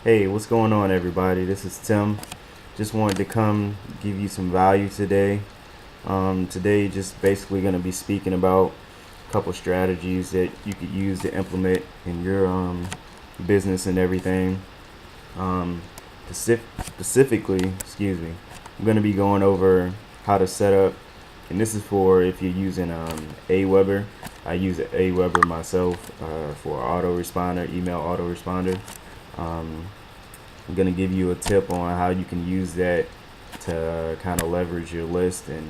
Hey, what's going on, everybody? This is Tim. Just wanted to come give you some value today. Today, just basically going to be speaking about a couple strategies that you could use to implement in your business and everything. Um, Specifically, I'm going to be going over how to set up, and this is for if you're using Aweber. I use Aweber myself for autoresponder, email autoresponder. Um, I'm gonna give you a tip on how you can use that to kind of leverage your list, and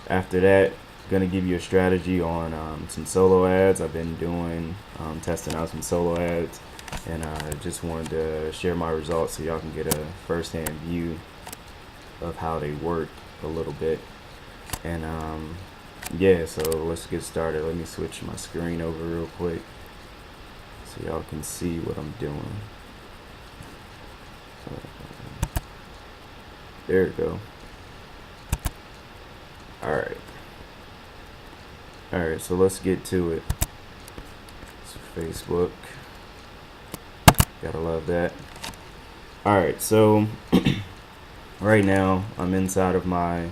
after that, gonna give you a strategy on some solo ads. I've been doing testing out some solo ads, and I just wanted to share my results so y'all can get a first-hand view of how they work a little bit. And yeah, so let's get started. Let me switch my screen over real quick so y'all can see what I'm doing. There we go. Alright, so let's get to it. It's Facebook. Gotta love that. Alright, so right now I'm inside of my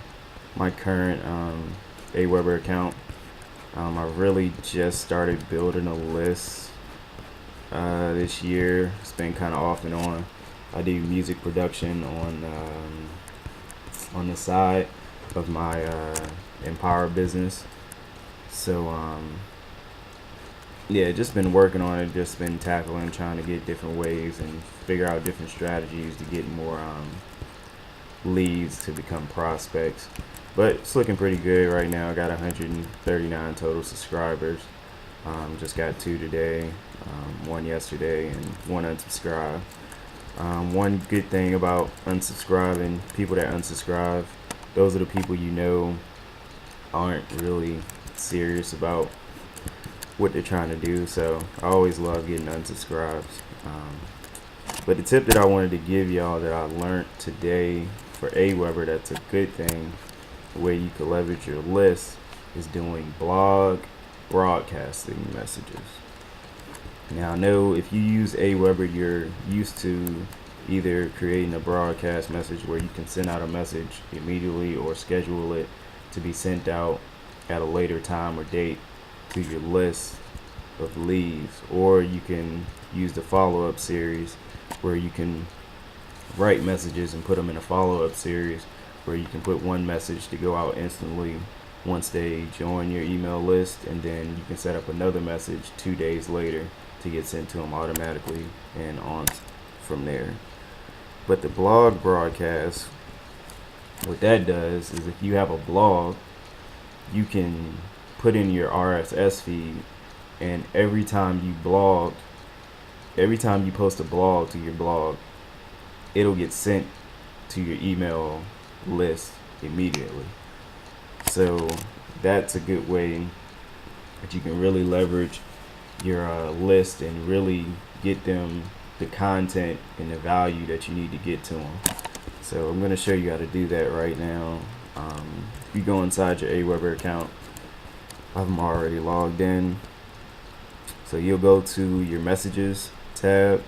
current Aweber account. I really just started building a list this year. It's been kind of off and on. I do music production on the side of my Empower business. So yeah, just been working on it. Just been tackling, trying to get different ways and figure out different strategies to get more leads to become prospects. But it's looking pretty good right now. I got 139 total subscribers. Just got 2 today, 1 yesterday, and 1 unsubscribed. One good thing about unsubscribing, people that unsubscribe, those are the people you know aren't really serious about what they're trying to do. So I always love getting unsubscribes. But the tip that I wanted to give y'all that I learned today for Aweber, that's a good thing, the way you can leverage your list, is doing blog broadcasting messages. Now, I know if you use Aweber, you're used to either creating a broadcast message where you can send out a message immediately or schedule it to be sent out at a later time or date to your list of leads, or you can use the follow-up series where you can write messages and put them in a follow-up series where you can put one message to go out instantly once they join your email list, and then you can set up another message 2 days later to get sent to them automatically and on from there. But the blog broadcast, what that does is if you have a blog, you can put in your RSS feed, and every time you post a blog to your blog, it'll get sent to your email list immediately. So that's a good way that you can really leverage your list and really get them the content and the value that you need to get to them. So I'm going to show you how to do that right now. If you go inside your Aweber account, I'm already logged in. So you'll go to your messages tab,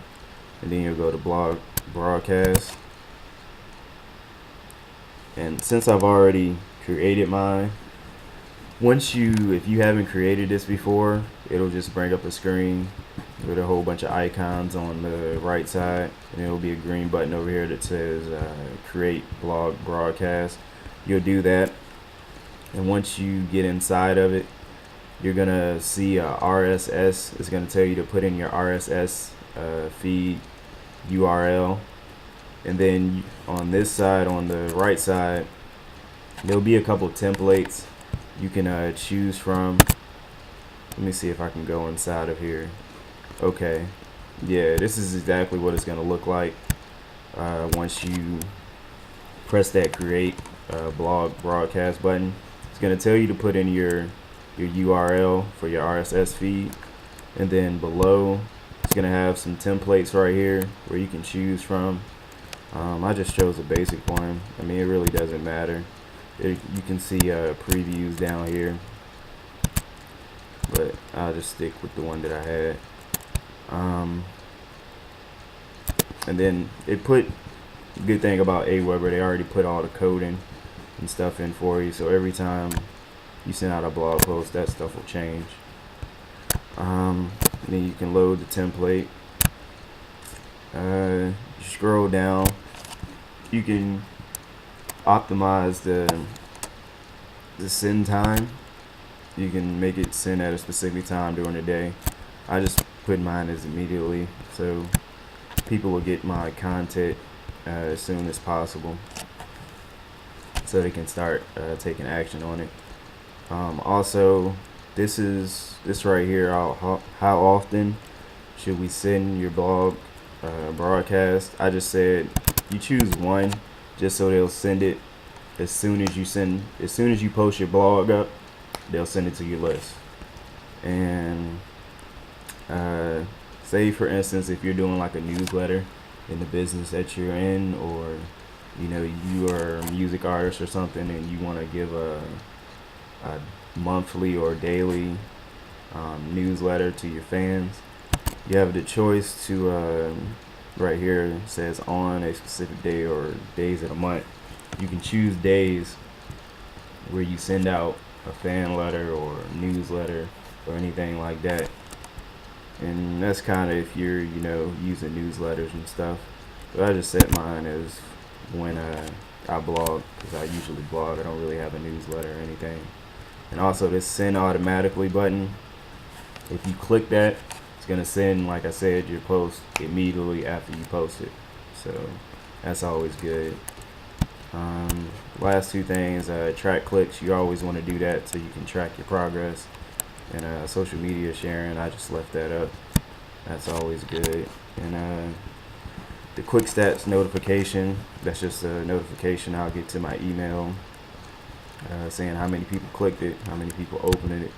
and then you'll go to blog broadcast. And since I've already created mine, if you haven't created this before, it'll just bring up a screen with a whole bunch of icons on the right side, and it'll be a green button over here that says create blog broadcast. You'll do that, and once you get inside of it, you're gonna see RSS. It's gonna tell you to put in your RSS feed URL, and then on this side, on the right side, there'll be a couple templates you can choose from. Let me see if I can go inside of here. Okay, yeah, this is exactly what it's gonna look like once you press that create blog broadcast button. It's gonna tell you to put in your URL for your RSS feed, and then below it's gonna have some templates right here where you can choose from. I just chose a basic one. I mean, it really doesn't matter. You can see previews down here, but I'll just stick with the one that I had. And then it put, good thing about Aweber, they already put all the coding and stuff in for you. So every time you send out a blog post, that stuff will change. And then you can load the template. You scroll down. You can optimize the send time. You can make it send at a specific time during the day. I just put mine as immediately, so people will get my content as soon as possible, so they can start taking action on it. Also, this right here. How often should we send your blog broadcast? I just said you choose one, just so they'll send it as soon as you post your blog up. They'll send it to your list. And say for instance, if you're doing like a newsletter in the business that you're in, or you are a music artist or something, and you want to give a monthly or daily newsletter to your fans, you have the choice to right here it says on a specific day or days of the month. You can choose days where you send out a fan letter or a newsletter or anything like that. And that's kind of if you're using newsletters and stuff. But I just set mine as when I blog, because I usually blog. I don't really have a newsletter or anything. And also this send automatically button, if you click that, it's gonna send, like I said, your post immediately after you post it. So that's always good. Last two things, track clicks. You always want to do that so you can track your progress. And social media sharing, I just left that up. That's always good. And the quick stats notification, that's just a notification I'll get to my email saying how many people clicked it, how many people opened it,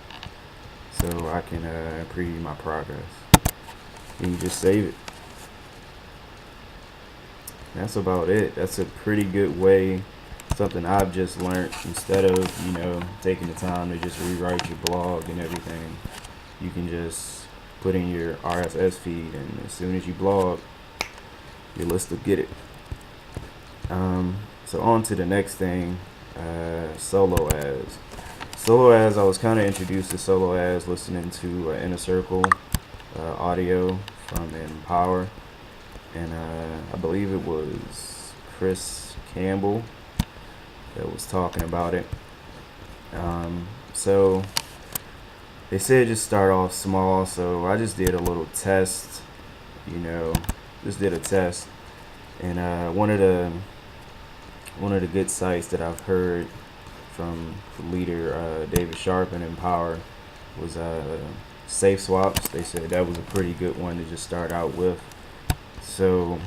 so I can preview my progress. And you just save it. That's about it. That's a pretty good way, something I've just learned. Instead of taking the time to just rewrite your blog and everything, you can just put in your RSS feed, and as soon as you blog, your list will get it. So on to the next thing, solo ads. Solo ads, I was kind of introduced to solo ads listening to Inner Circle audio from Empower. And I believe it was Chris Campbell that was talking about it. So they said just start off small. So I just did a little test, just did a test. And one of the good sites that I've heard from the leader David Sharp and Empower was Safe Swaps. They said that was a pretty good one to just start out with. So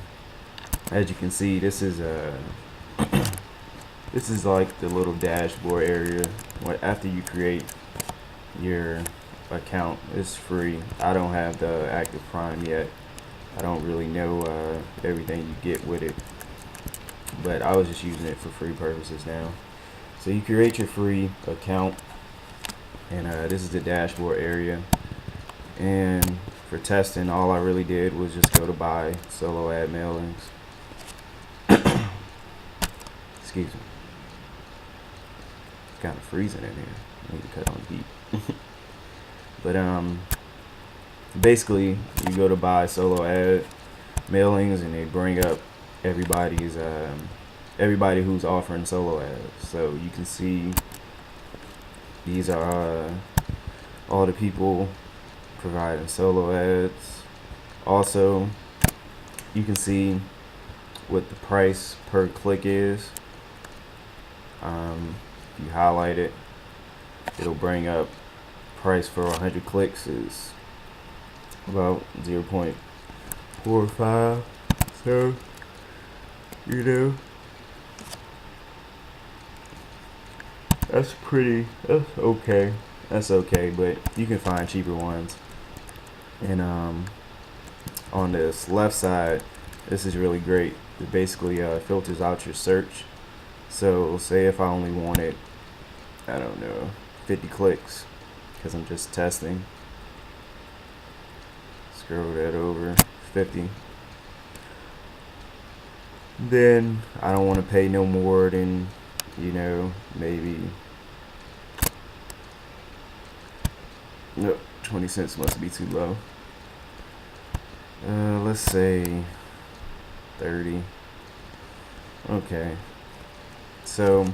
as you can see, this is this is like the little dashboard area. After you create your account, it's free. I don't have the active Prime yet. I don't really know everything you get with it, but I was just using it for free purposes now. So you create your free account, and this is the dashboard area. And for testing, all I really did was just go to buy solo ad mailings. Excuse me. It's kind of freezing in here. I need to cut on the heat. But basically, you go to buy solo ad mailings, and they bring up everybody who's offering solo ads. So you can see these are all the people providing solo ads. Also, you can see what the price per click is. If you highlight it, it'll bring up price for 100 clicks is about 0.45. So that's okay. That's okay, but you can find cheaper ones. And on this left side, this is really great. It basically filters out your search. So say if I only wanted, 50 clicks, because I'm just testing. Scroll that over, 50. then I don't want to pay no more than, maybe, no, 20 cents must be too low. Let's say 30. Okay. So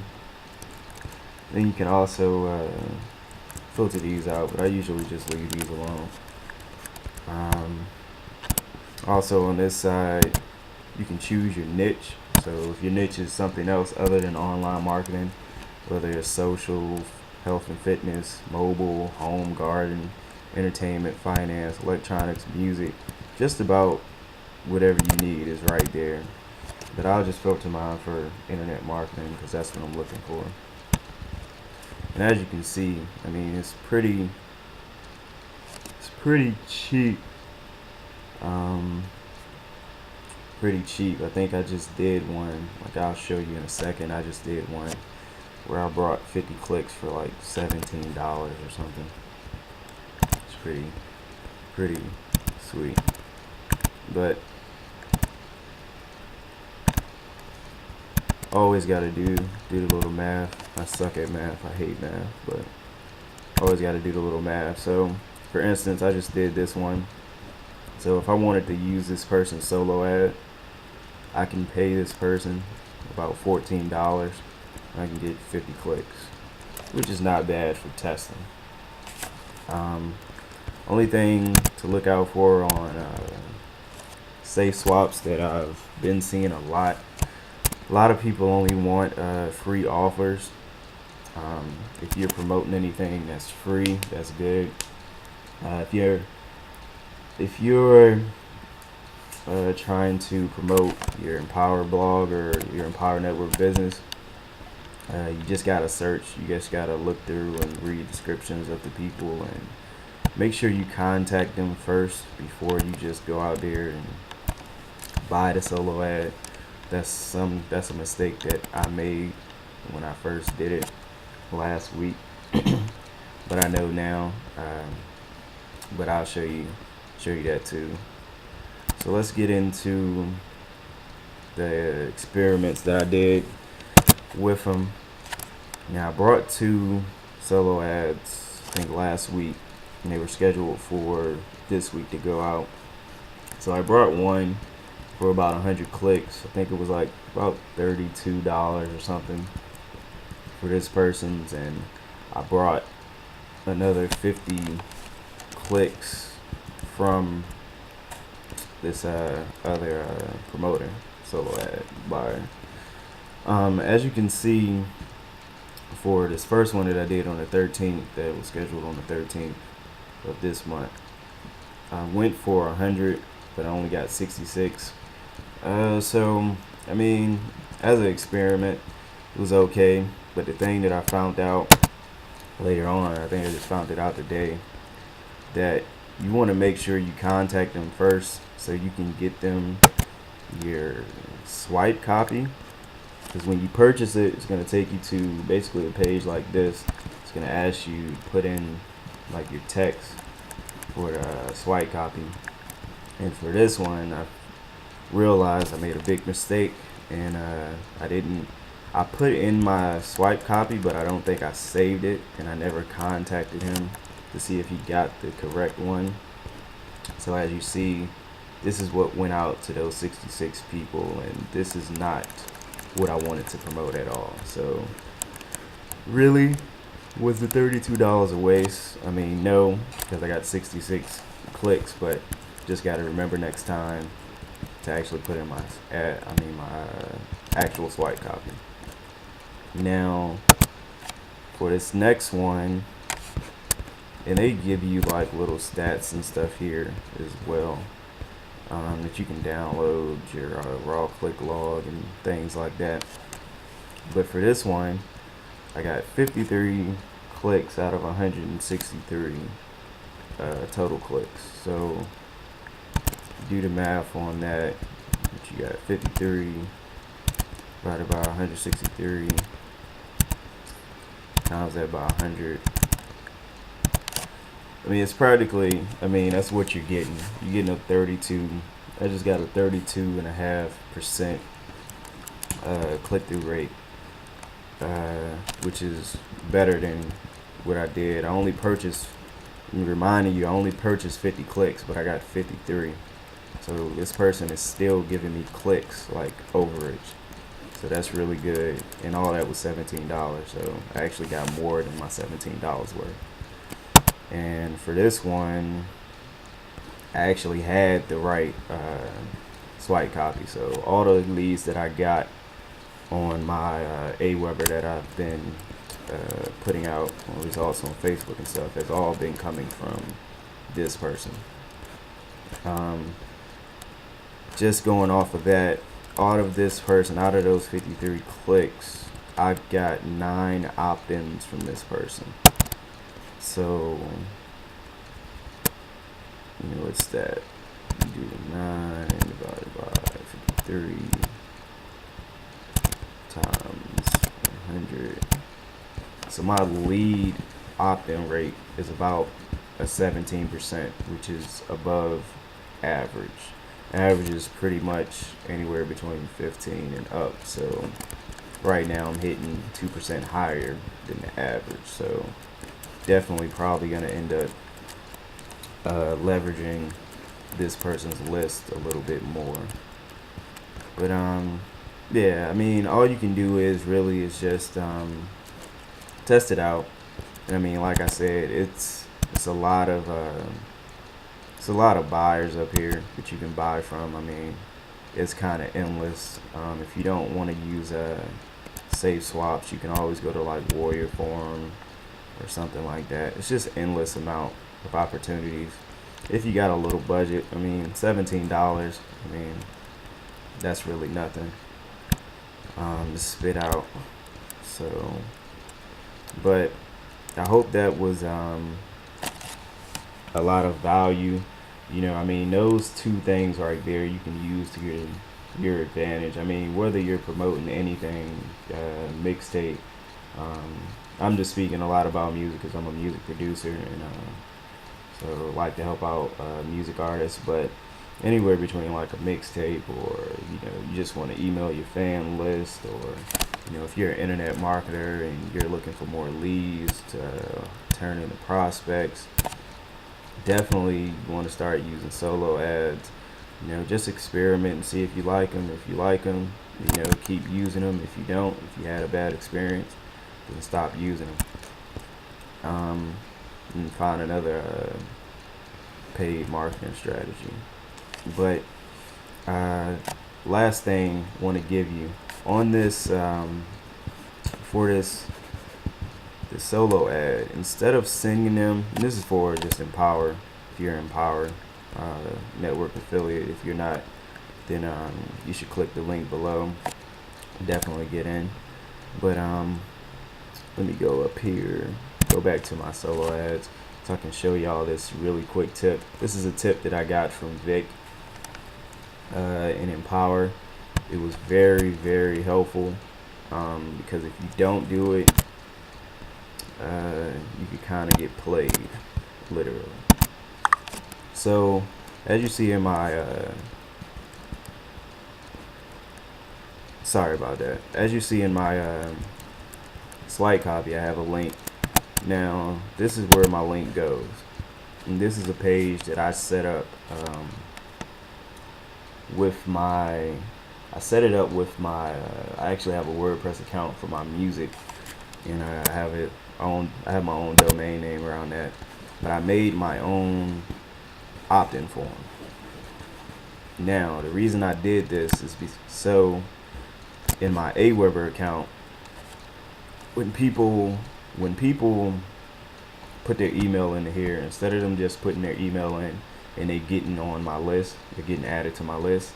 then you can also filter these out, but I usually just leave these alone. Also on this side, you can choose your niche. So if your niche is something else other than online marketing, whether it's social, health and fitness, mobile, home, garden, entertainment, finance, electronics, music, just about whatever you need is right there. But I'll just filter mine for internet marketing because that's what I'm looking for. And as you can see, I mean, it's pretty cheap. Pretty cheap. I think I just did one, like I'll show you in a second. I just did one where I brought 50 clicks for like $17 or something. It's pretty sweet. But always got to do the little math. I suck at math. I hate math, but always got to do the little math. So for instance, I just did this one. So if I wanted to use this person's solo ad, I can pay this person about $14. I can get 50 clicks, which is not bad for testing. Only thing to look out for on safe swaps that I've been seeing a lot of people only want free offers. If you're promoting anything that's free, that's good. If you're trying to promote your Empower blog or your Empower Network business, you just gotta search. You just gotta look through and read descriptions of the people and make sure you contact them first before you just go out there and buy the solo ad. That's a mistake that I made when I first did it last week, but I know now. But I'll show you that too. So let's get into the experiments that I did with them. Now I brought 2 solo ads, I think last week, and they were scheduled for this week to go out. So I brought one for about 100 clicks. I think it was like about $32 or something for this person's, and I brought another 50 clicks from this other promoter, solo ad buyer. As you can see, for this first one that I did on the 13th, that was scheduled on the 13th of this month, I went for 100, but I only got 66. So I mean, as an experiment, it was okay. But the thing that I found out later on, I think I just found it out today, that you want to make sure you contact them first so you can get them your swipe copy. Because when you purchase it, it's going to take you to basically a page like this. It's going to ask you to put in like your text for the swipe copy. And for this one, I realized I made a big mistake, and I put in my swipe copy, but I don't think I saved it, and I never contacted him to see if he got the correct one. So as you see, this is what went out to those 66 people, and this is not what I wanted to promote at all. So really, was the $32 a waste? I mean, no, because I got 66 clicks, but just got to remember next time to actually put in my actual swipe copy. Now for this next one, and they give you like little stats and stuff here as well, that you can download your raw click log and things like that. But for this one, I got 53 clicks out of 163 total clicks. So do the math on that. You got 53 divided by 163 times that by 100. I mean, it's practically, I mean, that's what you're getting. You're getting a 32. I just got a 32.5% click-through rate, which is better than what I did. I only purchased, reminding you, I only purchased 50 clicks, but I got 53. So this person is still giving me clicks, like overage. So that's really good. And all that was $17. So I actually got more than my $17 worth. And for this one, I actually had the right swipe copy. So all the leads that I got on my Aweber that I've been putting out on results on Facebook and stuff has all been coming from this person. Just going off of that, out of this person, out of those 53 clicks, I got 9 opt-ins from this person. So, what's that? You do 9 divided by 53 times 100. So my lead opt-in rate is about a 17%, which is above average. Average is pretty much anywhere between 15 and up. So right now I'm hitting 2% higher than the average. So definitely probably going to end up leveraging this person's list a little bit more. But yeah, I mean, all you can do is just test it out. And I mean, like I said, it's a lot of buyers up here that you can buy from. I mean, it's kind of endless. If you don't want to use safe swaps, you can always go to like Warrior Forum or something like that. It's just endless amount of opportunities. If you got a little budget, I mean, $17, I mean, that's really nothing to spit out. So, but I hope that was a lot of value. I mean, those two things right there you can use to your advantage. I mean, whether you're promoting anything, mixtape, I'm just speaking a lot about music because I'm a music producer, and so I like to help out music artists. But anywhere between like a mixtape, or you just want to email your fan list, or if you're an internet marketer and you're looking for more leads to turn into prospects, definitely want to start using solo ads. Just experiment and see if you like them. If you like them, keep using them. If you don't, if you had a bad experience, then stop using them. And find another paid marketing strategy. But last thing I want to give you on this for this solo ad, instead of sending them, and this is for just Empower. If you're Empower network affiliate, if you're not, then you should click the link below. Definitely get in. But let me go up here, go back to my solo ads so I can show y'all this really quick tip. This is a tip that I got from Vic in Empower. It was very, very helpful because if you don't do it, you could kind of get played, literally. So as you see in my sorry about that, as you see in my slide copy, I have a link. Now this is where my link goes, and this is a page that I set up with my I actually have a WordPress account for my music, and I have my own domain name around that, but I made my own opt-in form. Now the reason I did this is so in my Aweber account, when people put their email in here, instead of them just putting their email in and they getting on my list, they're getting added to my list,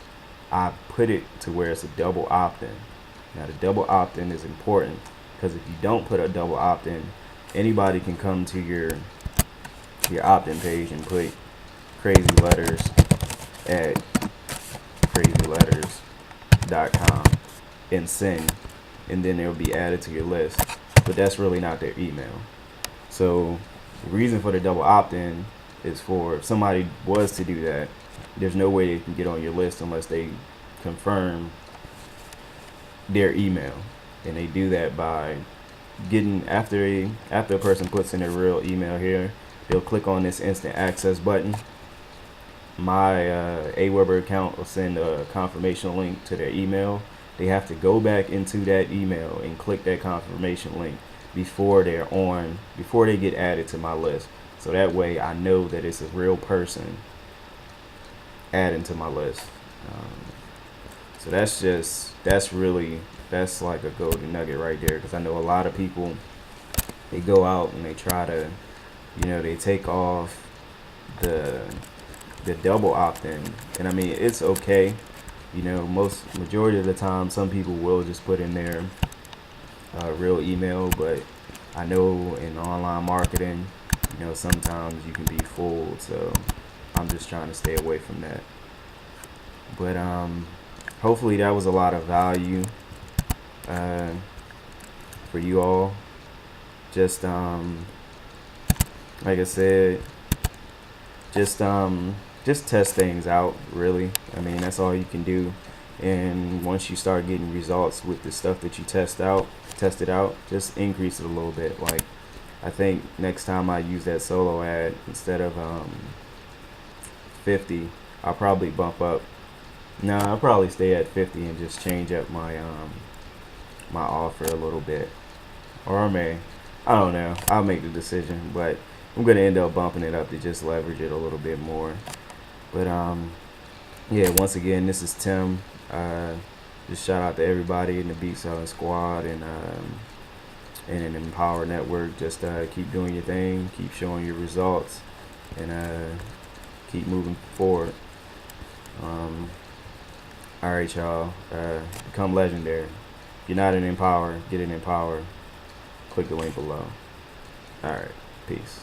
I put it to where it's a double opt-in. Now the double opt-in is important because if you don't put a double opt-in, anybody can come to your opt-in page and put crazy letters at crazyletters.com and send, and then they'll be added to your list, but that's really not their email. So the reason for the double opt-in is for if somebody was to do that, there's no way they can get on your list unless they confirm their email, and they do that by getting after a person puts in their real email here, they'll click on this instant access button. My Aweber account will send a confirmation link to their email. They have to go back into that email and click that confirmation link before they get added to my list. So that way I know that it's a real person adding to my list. So that's like a golden nugget right there, because I know a lot of people, they go out and they try to, they take off the double opt-in, and I mean, it's okay. Majority of the time, some people will just put in their real email, but I know in online marketing, sometimes you can be fooled. So I'm just trying to stay away from that. But hopefully that was a lot of value for you all. Just like I said, just test things out, really. I mean, that's all you can do. And once you start getting results with the stuff that you test it out, just increase it a little bit. Like, I think next time I use that solo ad, instead of 50, I'll probably bump up. No, I'll probably stay at 50 and just change up my my offer a little bit. Or I don't know. I'll make the decision, but I'm gonna end up bumping it up to just leverage it a little bit more. But yeah, once again, this is Tim. Just shout out to everybody in the Beat Selling Squad and an Empower Network. Just keep doing your thing, keep showing your results, and keep moving forward. All right, y'all. Become legendary. If you're not in Empower, get in Empower. Click the link below. All right. Peace.